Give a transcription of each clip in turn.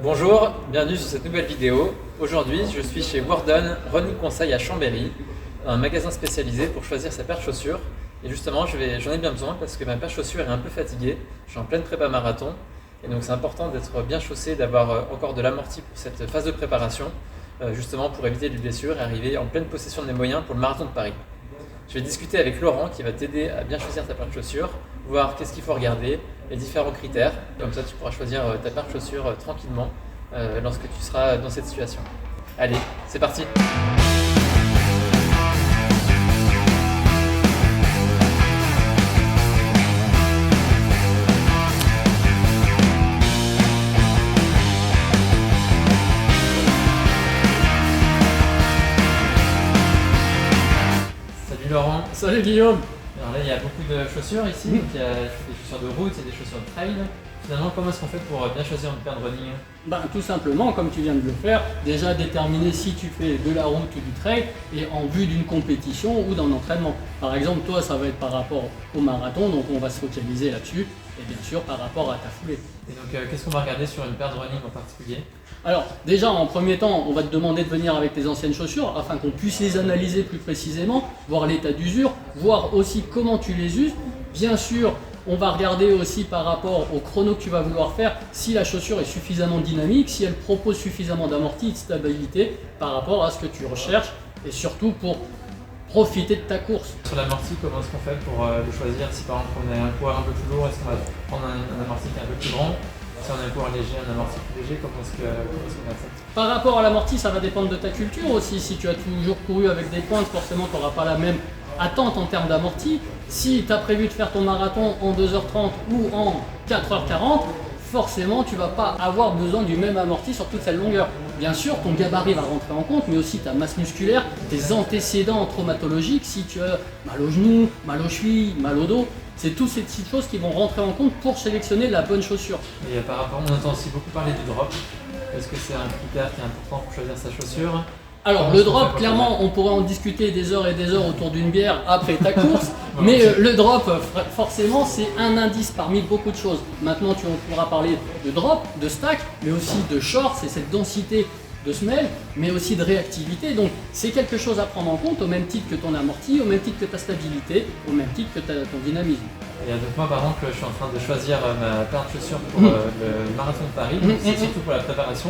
Bonjour, bienvenue sur cette nouvelle vidéo. Aujourd'hui, je suis chez Worden Running Conseil à Chambéry, un magasin spécialisé pour choisir sa paire de chaussures. Et justement, j'en ai bien besoin parce que ma paire de chaussures est un peu fatiguée. Je suis en pleine prépa marathon et donc c'est important d'être bien chaussé, d'avoir encore de l'amorti pour cette phase de préparation, justement pour éviter les blessures et arriver en pleine possession de mes moyens pour le marathon de Paris. Je vais discuter avec Laurent qui va t'aider à bien choisir ta paire de chaussures, voir qu'est-ce qu'il faut regarder, les différents critères. Comme ça, tu pourras choisir ta paire de chaussures tranquillement lorsque tu seras dans cette situation. Allez, c'est parti! Salut Laurent! Salut Guillaume! Alors là, il y a beaucoup de chaussures ici, donc il y a des chaussures de route, il y a des chaussures de trail. Finalement, comment est-ce qu'on fait pour bien choisir une paire de running? Tout simplement, comme tu viens de le faire, déjà déterminer si tu fais de la route ou du trail et en vue d'une compétition ou d'un entraînement. Par exemple, toi, ça va être par rapport au marathon, donc on va se focaliser là-dessus et bien sûr par rapport à ta foulée. Et donc, qu'est-ce qu'on va regarder sur une paire de running en particulier? Alors, déjà, en premier temps, on va te demander de venir avec tes anciennes chaussures afin qu'on puisse les analyser plus précisément, voir l'état d'usure, voir aussi comment tu les uses. Bien sûr, on va regarder aussi par rapport au chrono que tu vas vouloir faire, si la chaussure est suffisamment dynamique, si elle propose suffisamment d'amorti et de stabilité par rapport à ce que tu recherches et surtout pour profiter de ta course. Sur l'amorti, comment est-ce qu'on fait pour le choisir? Si par exemple on a un poids un peu plus lourd, est-ce qu'on va prendre un amorti qui est un peu plus grand? Si on a un poids léger, un amorti plus léger, comment est-ce qu'on a ça? Par rapport à l'amorti, ça va dépendre de ta culture aussi. Si tu as toujours couru avec des pointes, forcément tu n'auras pas la même attente en termes d'amorti. Si tu as prévu de faire ton marathon en 2h30 ou en 4h40, forcément tu ne vas pas avoir besoin du même amorti sur toute cette longueur. Bien sûr, ton gabarit va rentrer en compte, mais aussi ta masse musculaire, tes antécédents traumatologiques, si tu as mal au genou, mal aux chevilles, mal au dos. C'est toutes ces petites choses qui vont rentrer en compte pour sélectionner la bonne chaussure. Et par rapport, on entend aussi beaucoup parler du drop. Est-ce que c'est un critère qui est important pour choisir sa chaussure? Alors le drop, clairement, on pourrait en discuter des heures et des heures autour d'une bière après ta course, mais le drop, forcément, c'est un indice parmi beaucoup de choses. Maintenant, on pourra parler de drop, de stack, mais aussi de short, c'est cette densité de semelle, mais aussi de réactivité. Donc c'est quelque chose à prendre en compte au même titre que ton amorti, au même titre que ta stabilité, au même titre que ton dynamisme. Et donc moi par exemple, je suis en train de choisir ma paire de chaussures pour le marathon de Paris, c'est surtout pour la préparation.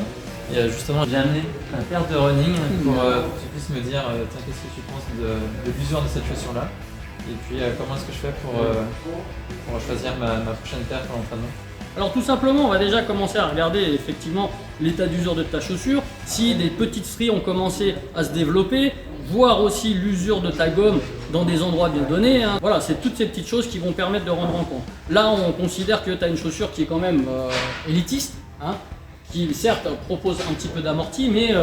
Et justement, j'ai amené ma paire de running pour que tu puisses me dire tiens, qu'est-ce que tu penses de l'usure de cette chaussure-là. Et puis comment est-ce que je fais pour choisir ma prochaine paire pour l'entraînement. Alors tout simplement, on va déjà commencer à regarder effectivement l'état d'usure de ta chaussure. Si des petites stries ont commencé à se développer, voir aussi l'usure de ta gomme dans des endroits bien donnés. Voilà, c'est toutes ces petites choses qui vont permettre de rendre en compte. Là, on considère que tu as une chaussure qui est quand même élitiste, qui certes propose un petit peu d'amorti, mais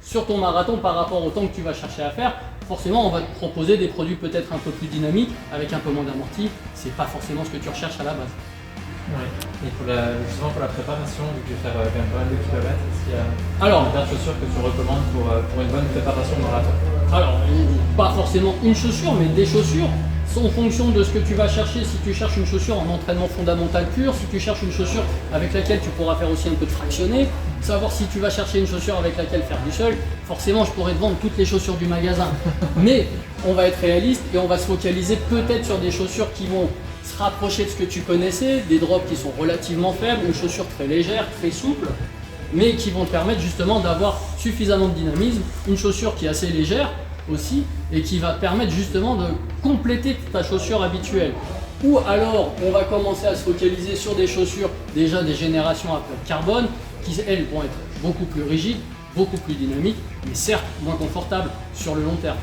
sur ton marathon par rapport au temps que tu vas chercher à faire, forcément on va te proposer des produits peut-être un peu plus dynamiques, avec un peu moins d'amorti. C'est pas forcément ce que tu recherches à la base. Oui. Et justement pour la préparation, vu que je vais faire quand même pas mal de kilomètres, est-ce qu'il y a une paire de chaussures que tu recommandes pour une bonne préparation de marathon? Alors, pas forcément une chaussure, mais des chaussures. En fonction de ce que tu vas chercher, si tu cherches une chaussure en entraînement fondamental pur, si tu cherches une chaussure avec laquelle tu pourras faire aussi un peu de fractionné, savoir si tu vas chercher une chaussure avec laquelle faire du seul, forcément je pourrais te vendre toutes les chaussures du magasin. Mais on va être réaliste et on va se focaliser peut-être sur des chaussures qui vont se rapprocher de ce que tu connaissais, des drops qui sont relativement faibles, une chaussure très légère, très souple, mais qui vont te permettre justement d'avoir suffisamment de dynamisme, une chaussure qui est assez légère aussi et qui va te permettre justement de compléter ta chaussure habituelle. Ou alors on va commencer à se focaliser sur des chaussures déjà des générations à plaque carbone qui elles vont être beaucoup plus rigides, beaucoup plus dynamiques, mais certes moins confortables sur le long terme.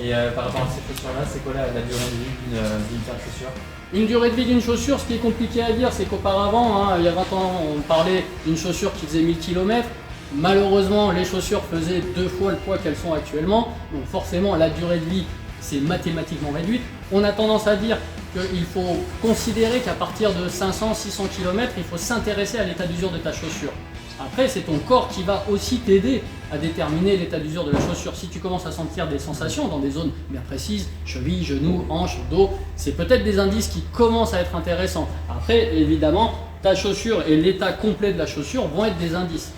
Et par rapport à ces chaussures-là, c'est quoi la durée de vie d'une paire de chaussures? Une durée de vie d'une chaussure, ce qui est compliqué à dire, c'est qu'auparavant, il y a 20 ans, on parlait d'une chaussure qui faisait 1000 km. Malheureusement, les chaussures faisaient 2 fois le poids qu'elles sont actuellement. Donc forcément, la durée de vie, c'est mathématiquement réduite. On a tendance à dire qu'il faut considérer qu'à partir de 500-600 km, il faut s'intéresser à l'état d'usure de ta chaussure. Après, c'est ton corps qui va aussi t'aider à déterminer l'état d'usure de la chaussure. Si tu commences à sentir des sensations dans des zones bien précises, cheville, genou, hanche, dos, c'est peut-être des indices qui commencent à être intéressants. Après, évidemment, ta chaussure et l'état complet de la chaussure vont être des indices.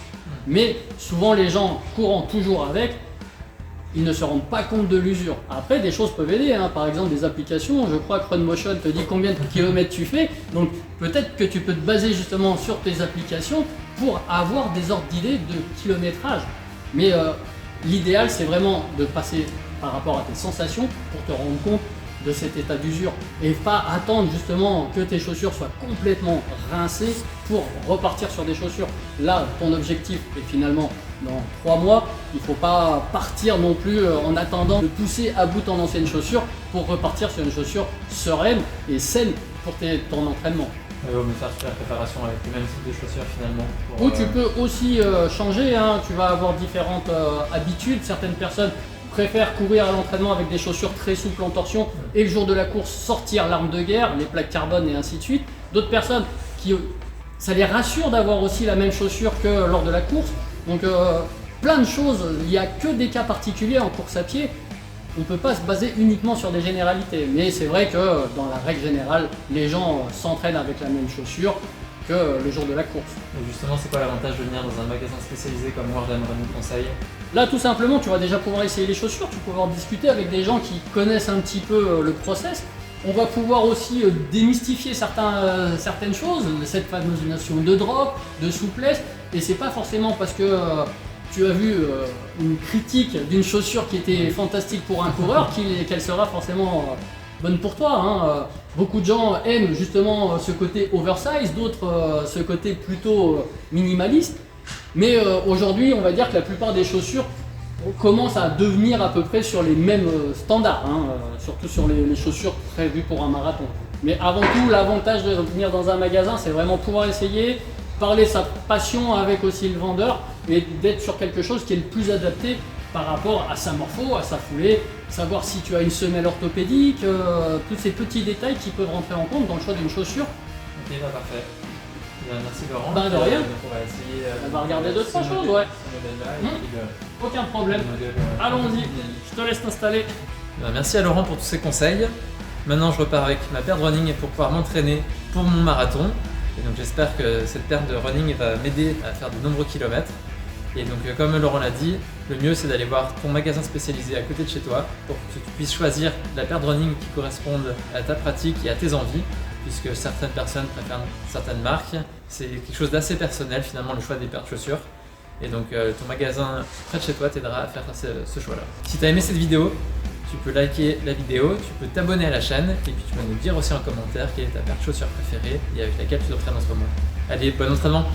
Mais souvent les gens courant toujours avec, ils ne se rendent pas compte de l'usure. Après, des choses peuvent aider, hein. Par exemple des applications, je crois que RunMotion te dit combien de kilomètres tu fais, donc peut-être que tu peux te baser justement sur tes applications pour avoir des ordres d'idées de kilométrage. Mais l'idéal, c'est vraiment de passer par rapport à tes sensations pour te rendre compte de cet état d'usure et pas attendre justement que tes chaussures soient complètement rincées pour repartir sur des chaussures. Là, ton objectif est finalement dans 3 mois, il ne faut pas partir non plus en attendant de pousser à bout ton ancienne chaussure pour repartir sur une chaussure sereine et saine pour ton entraînement. Il vaut mieux faire la préparation avec le même type de chaussures finalement. Ou tu peux aussi changer, hein. Tu vas avoir différentes habitudes. Certaines personnes préfèrent courir à l'entraînement avec des chaussures très souples en torsion et le jour de la course sortir l'arme de guerre, les plaques carbone et ainsi de suite. D'autres personnes qui ça les rassure d'avoir aussi la même chaussure que lors de la course. Donc plein de choses, il n'y a que des cas particuliers en course à pied. On ne peut pas se baser uniquement sur des généralités, mais c'est vrai que dans la règle générale, les gens s'entraînent avec la même chaussure que le jour de la course. Et justement, c'est quoi l'avantage de venir dans un magasin spécialisé comme Warden Running Conseil? Là, tout simplement, tu vas déjà pouvoir essayer les chaussures, tu vas pouvoir discuter avec des gens qui connaissent un petit peu le process. On va pouvoir aussi démystifier certaines choses, cette fameuse notion de drop, de souplesse, et c'est pas forcément parce que tu as vu une critique d'une chaussure qui était fantastique pour un coureur qu'elle sera forcément bonne pour toi, hein. Beaucoup de gens aiment justement ce côté oversize, d'autres ce côté plutôt minimaliste. Mais aujourd'hui, on va dire que la plupart des chaussures commencent à devenir à peu près sur les mêmes standards, hein, surtout sur les chaussures prévues pour un marathon. Mais avant tout, l'avantage de venir dans un magasin, c'est vraiment pouvoir essayer, parler sa passion avec aussi le vendeur et d'être sur quelque chose qui est le plus adapté par rapport à sa morpho, à sa foulée, savoir si tu as une semelle orthopédique, tous ces petits détails qui peuvent rentrer en compte dans le choix d'une chaussure. Ok, bah parfait. Merci Laurent. Bah de rien. On va essayer. On va regarder 2-3 choses, ouais. Aucun problème. Allons-y, je te laisse t'installer. Merci à Laurent pour tous ces conseils. Maintenant, je repars avec ma paire de running pour pouvoir m'entraîner pour mon marathon. Et donc, j'espère que cette paire de running va m'aider à faire de nombreux kilomètres. Et donc, comme Laurent l'a dit, le mieux c'est d'aller voir ton magasin spécialisé à côté de chez toi pour que tu puisses choisir la paire de running qui corresponde à ta pratique et à tes envies, puisque certaines personnes préfèrent certaines marques. C'est quelque chose d'assez personnel finalement, le choix des paires de chaussures. Et donc, ton magasin près de chez toi t'aidera à faire ce choix-là. Si tu as aimé cette vidéo, tu peux liker la vidéo, tu peux t'abonner à la chaîne et puis tu peux nous dire aussi en commentaire quelle est ta paire de chaussures préférée et avec laquelle tu t'entraînes en ce moment. Allez, bon entraînement!